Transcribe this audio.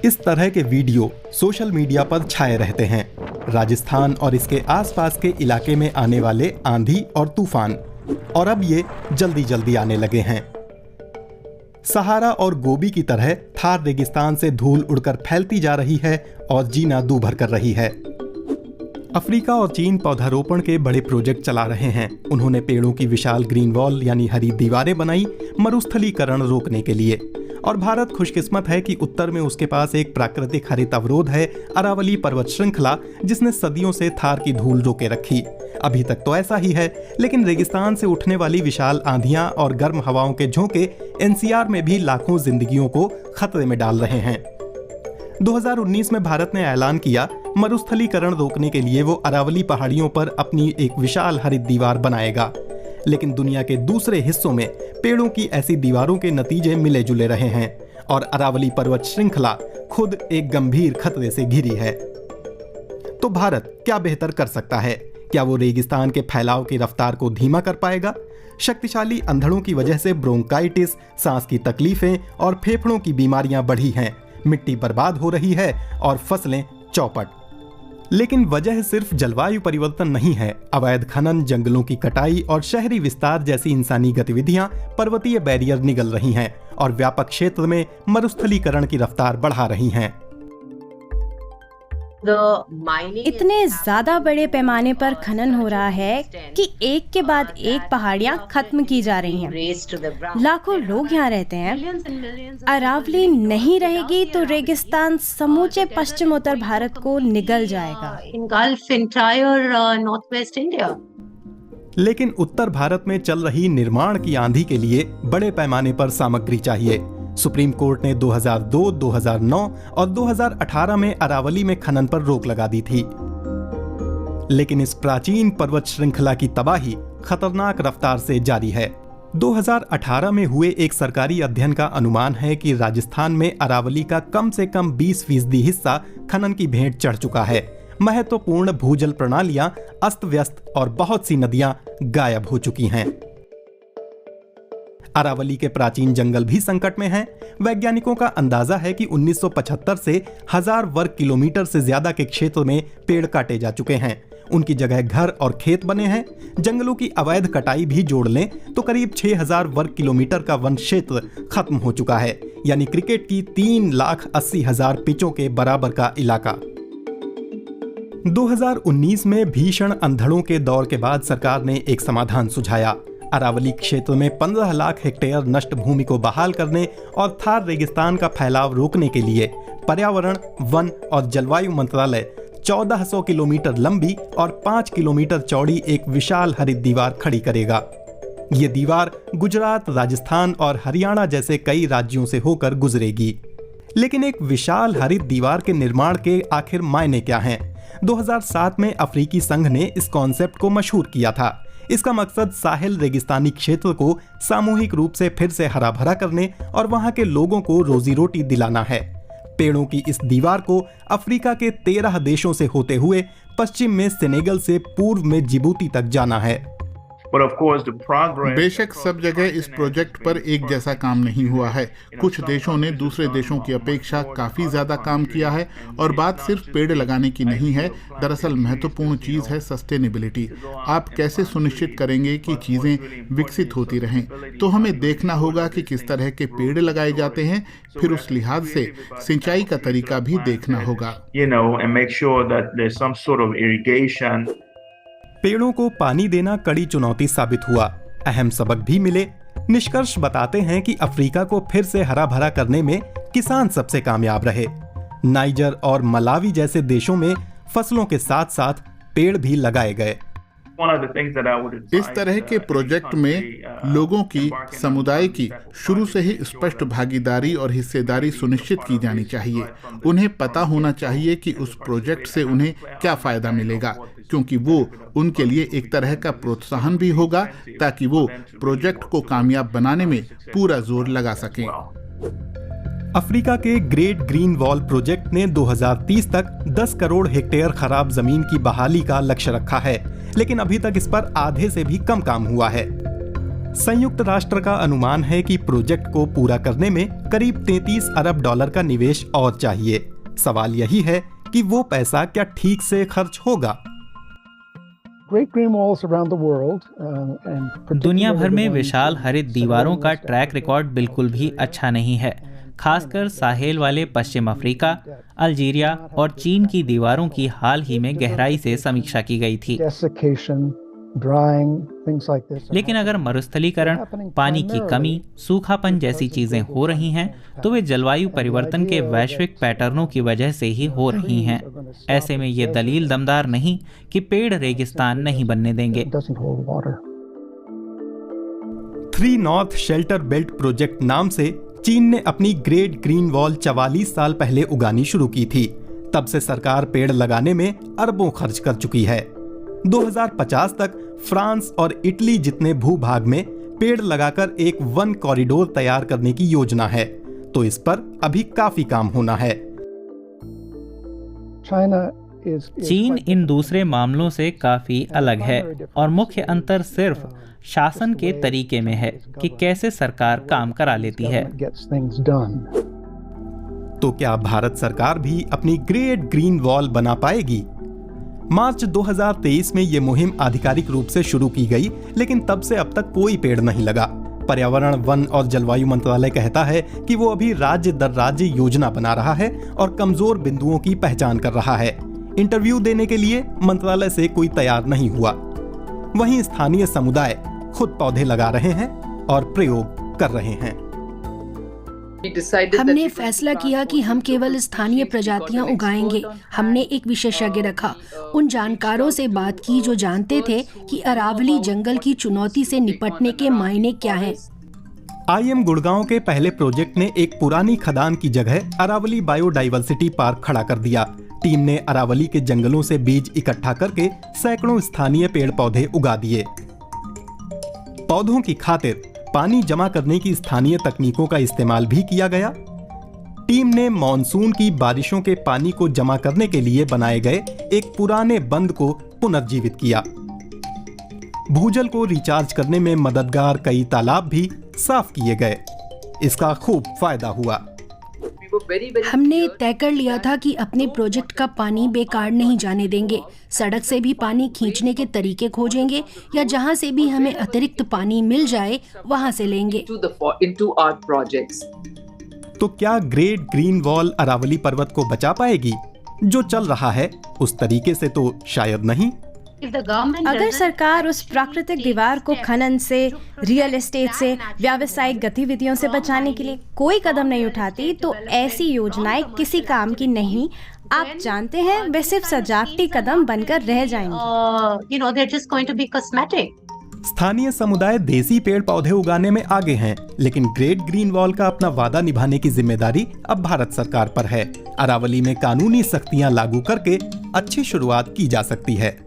इस तरह के वीडियो सोशल मीडिया पर छाए रहते हैं। राजस्थान और इसके आसपास के इलाके में आने वाले आंधी और तूफान, और अब ये जल्दी जल्दी आने लगे हैं। सहारा और गोबी की तरह थार रेगिस्तान से धूल उड़कर फैलती जा रही है और जीना दूभर कर रही है। अफ्रीका और चीन पौधारोपण के बड़े प्रोजेक्ट चला रहे हैं। उन्होंने पेड़ों की विशाल ग्रीन वॉल यानी हरी दीवारें बनाई मरुस्थलीकरण रोकने के लिए। और भारत खुशकिस्मत है कि उत्तर में उसके पास एक प्राकृतिक हरित अवरोध है, अरावली पर्वत श्रृंखला, जिसने सदियों से थार की धूल रोके रखी। अभी तक तो ऐसा ही है, लेकिन रेगिस्तान से उठने वाली विशाल आंधियां और गर्म हवाओं के झोंके एनसीआर में भी लाखों जिंदगियों को खतरे में डाल रहे हैं। 2019 में भारत ने ऐलान किया मरुस्थलीकरण रोकने के लिए वो अरावली पहाड़ियों पर अपनी एक विशाल हरित दीवार बनाएगा। लेकिन दुनिया के दूसरे हिस्सों में पेड़ों की ऐसी दीवारों के नतीजे मिले जुले रहे हैं और अरावली पर्वत श्रृंखला खुद एक गंभीर खतरे से घिरी है। तो भारत क्या बेहतर कर सकता है? क्या वो रेगिस्तान के फैलाव की रफ्तार को धीमा कर पाएगा? शक्तिशाली अंधड़ों की वजह से ब्रोंकाइटिस, सांस की तकलीफें और फेफड़ों की बीमारियां बढ़ी हैं, मिट्टी बर्बाद हो रही है और फसलें चौपट। लेकिन वजह सिर्फ जलवायु परिवर्तन नहीं है। अवैध खनन, जंगलों की कटाई और शहरी विस्तार जैसी इंसानी गतिविधियां पर्वतीय बैरियर निगल रही हैं और व्यापक क्षेत्र में मरुस्थलीकरण की रफ्तार बढ़ा रही हैं। इतने ज्यादा बड़े पैमाने पर खनन हो रहा है कि एक के बाद एक पहाड़ियां खत्म की जा रही हैं। लाखों लोग यहाँ रहते हैं। अरावली नहीं रहेगी तो रेगिस्तान समूचे पश्चिम उत्तर भारत को निगल जाएगा। लेकिन उत्तर भारत में चल रही निर्माण की आंधी के लिए बड़े पैमाने पर सामग्री चाहिए। सुप्रीम कोर्ट ने 2002, 2009 और 2018 में अरावली में खनन पर रोक लगा दी थी। लेकिन इस प्राचीन पर्वत श्रृंखला की तबाही खतरनाक रफ्तार से जारी है। 2018 में हुए एक सरकारी अध्ययन का अनुमान है कि राजस्थान में अरावली का कम से कम 20% हिस्सा खनन की भेंट चढ़ चुका है। महत्वपूर्ण भूजल प्रणालियां अस्त व्यस्त और बहुत सी नदियां गायब हो चुकी हैं। अरावली के प्राचीन जंगल भी संकट में हैं। वैज्ञानिकों का अंदाजा है कि 1975 से 1000 वर्ग किलोमीटर से ज्यादा के क्षेत्र में पेड़ काटे जा चुके हैं। उनकी जगह घर और खेत बने हैं। जंगलों की अवैध कटाई भी जोड़ लें तो करीब 6000 वर्ग किलोमीटर का वन क्षेत्र खत्म हो चुका है, यानी क्रिकेट की 3,80,000 पिचों के बराबर का इलाका। 2019 में भीषण अंधड़ों के दौर के बाद सरकार ने एक समाधान सुझाया। अरावली क्षेत्र में 15 लाख हेक्टेयर नष्ट भूमि को बहाल करने और थार रेगिस्तान का फैलाव रोकने के लिए पर्यावरण, वन और जलवायु मंत्रालय 1400 किलोमीटर लंबी और 5 किलोमीटर चौड़ी एक विशाल हरित दीवार खड़ी करेगा। ये दीवार गुजरात, राजस्थान और हरियाणा जैसे कई राज्यों से होकर गुजरेगी। लेकिन एक विशाल हरित दीवार के निर्माण के आखिर मायने क्या हैं? 2007 में अफ्रीकी संघ ने इस कॉन्सेप्ट को मशहूर किया था। इसका मकसद साहिल रेगिस्तानी क्षेत्र को सामूहिक रूप से फिर से हरा भरा करने और वहां के लोगों को रोजी रोटी दिलाना है। पेड़ों की इस दीवार को अफ्रीका के 13 देशों से होते हुए पश्चिम में सेनेगल से पूर्व में जिबूती तक जाना है। बेशक सब जगह इस प्रोजेक्ट पर एक जैसा काम नहीं हुआ है। कुछ देशों ने दूसरे देशों की अपेक्षा काफी ज्यादा काम किया है और बात सिर्फ पेड़ लगाने की नहीं है। दरअसल महत्वपूर्ण चीज है सस्टेनेबिलिटी। आप कैसे सुनिश्चित करेंगे कि चीजें विकसित होती रहें? तो हमें देखना होगा कि किस तरह के पेड़ लगाए जाते हैं, फिर उस लिहाज से सिंचाई का तरीका भी देखना होगा। पेड़ों को पानी देना कड़ी चुनौती साबित हुआ। अहम सबक भी मिले। निष्कर्ष बताते हैं कि अफ्रीका को फिर से हरा भरा करने में किसान सबसे कामयाब रहे। नाइजर और मलावी जैसे देशों में फसलों के साथ साथ पेड़ भी लगाए गए। इस तरह के प्रोजेक्ट में लोगों की, समुदाय की शुरू से ही स्पष्ट भागीदारी और हिस्सेदारी सुनिश्चित की जानी चाहिए। उन्हें पता होना चाहिए कि उस प्रोजेक्ट से उन्हें क्या फायदा मिलेगा, क्योंकि वो उनके लिए एक तरह का प्रोत्साहन भी होगा ताकि वो प्रोजेक्ट को कामयाब बनाने में पूरा जोर लगा सकें। अफ्रीका के ग्रेट ग्रीन वॉल प्रोजेक्ट ने 2030 तक 10 करोड़ हेक्टेयर खराब जमीन की बहाली का लक्ष्य रखा है, लेकिन अभी तक इस पर आधे से भी कम काम हुआ है। संयुक्त राष्ट्र का अनुमान है कि प्रोजेक्ट को पूरा करने में करीब 33 अरब डॉलर का निवेश और चाहिए। सवाल यही है कि वो पैसा क्या ठीक से खर्च होगा। दुनिया भर में विशाल हरित दीवारों का ट्रैक रिकॉर्ड बिल्कुल भी अच्छा नहीं है। खासकर साहेल वाले पश्चिम अफ्रीका, अल्जीरिया और चीन की दीवारों की हाल ही में गहराई से समीक्षा की गई थी। लेकिन अगर मरुस्थलीकरण, पानी की कमी, सूखापन जैसी चीजें हो रही हैं, तो वे जलवायु परिवर्तन के वैश्विक पैटर्नों की वजह से ही हो रही हैं। ऐसे में ये दलील दमदार नहीं कि पेड़ रेगिस्तान नहीं बनने देंगे। 3 नॉर्थ शेल्टर बेल्ट प्रोजेक्ट नाम से चीन ने अपनी ग्रेट ग्रीन वॉल 44 साल पहले उगानी शुरू की थी। तब से सरकार पेड़ लगाने में अरबों खर्च कर चुकी है। 2050 तक फ्रांस और इटली जितने भूभाग में पेड़ लगाकर एक वन कॉरिडोर तैयार करने की योजना है, तो इस पर अभी काफी काम होना है। चीन इन दूसरे मामलों से काफी अलग है और मुख्य अंतर सिर्फ शासन के तरीके में है कि कैसे सरकार काम करा लेती है। तो क्या भारत सरकार भी अपनी ग्रेट ग्रीन वॉल बना पाएगी? मार्च 2023 में ये मुहिम आधिकारिक रूप से शुरू की गई, लेकिन तब से अब तक कोई पेड़ नहीं लगा। पर्यावरण, वन और जलवायु मंत्रालय कहता है कि वो अभी राज्य दर राज्य योजना बना रहा है और कमजोर बिंदुओं की पहचान कर रहा है। इंटरव्यू देने के लिए मंत्रालय से कोई तैयार नहीं हुआ। वहीं स्थानीय समुदाय खुद पौधे लगा रहे हैं और प्रयोग कर रहे हैं। हमने फैसला किया कि हम केवल स्थानीय प्रजातियां उगाएंगे। हमने एक विशेषज्ञ रखा, उन जानकारों से बात की जो जानते थे कि अरावली जंगल की चुनौती से निपटने के मायने क्या हैं। IIM गुड़गांव के पहले प्रोजेक्ट ने एक पुरानी खदान की जगह अरावली बायोडाइवर्सिटी पार्क खड़ा कर दिया। टीम ने अरावली के जंगलों से बीज इकट्ठा करके सैकड़ों स्थानीय पेड़ पौधे उगा दिए। पौधों की खातिर पानी जमा करने की स्थानीय तकनीकों का इस्तेमाल भी किया गया। टीम ने मॉनसून की बारिशों के पानी को जमा करने के लिए बनाए गए एक पुराने बंद को पुनर्जीवित किया। भूजल को रिचार्ज करने में मददगार कई तालाब भी साफ किए गए। इसका खूब फायदा हुआ। हमने तय कर लिया था कि अपने प्रोजेक्ट का पानी बेकार नहीं जाने देंगे। सड़क से भी पानी खींचने के तरीके खोजेंगे या जहां से भी हमें अतिरिक्त पानी मिल जाए वहां से लेंगे। तो क्या ग्रेट ग्रीन वॉल अरावली पर्वत को बचा पाएगी? जो चल रहा है उस तरीके से तो शायद नहीं। अगर सरकार उस प्राकृतिक दीवार को खनन से, रियल एस्टेट से, व्यावसायिक गतिविधियों से बचाने के लिए कोई कदम नहीं उठाती, तो ऐसी योजनाएं किसी काम की नहीं। आप जानते हैं, वे सिर्फ सजावटी कदम बनकर रह जाएंगे। स्थानीय समुदाय देसी पेड़ पौधे उगाने में आगे हैं, लेकिन ग्रेट ग्रीन वॉल का अपना वादा निभाने की जिम्मेदारी अब भारत सरकार पर है। अरावली में कानूनी सख्तियां लागू करके अच्छी शुरुआत की जा सकती है।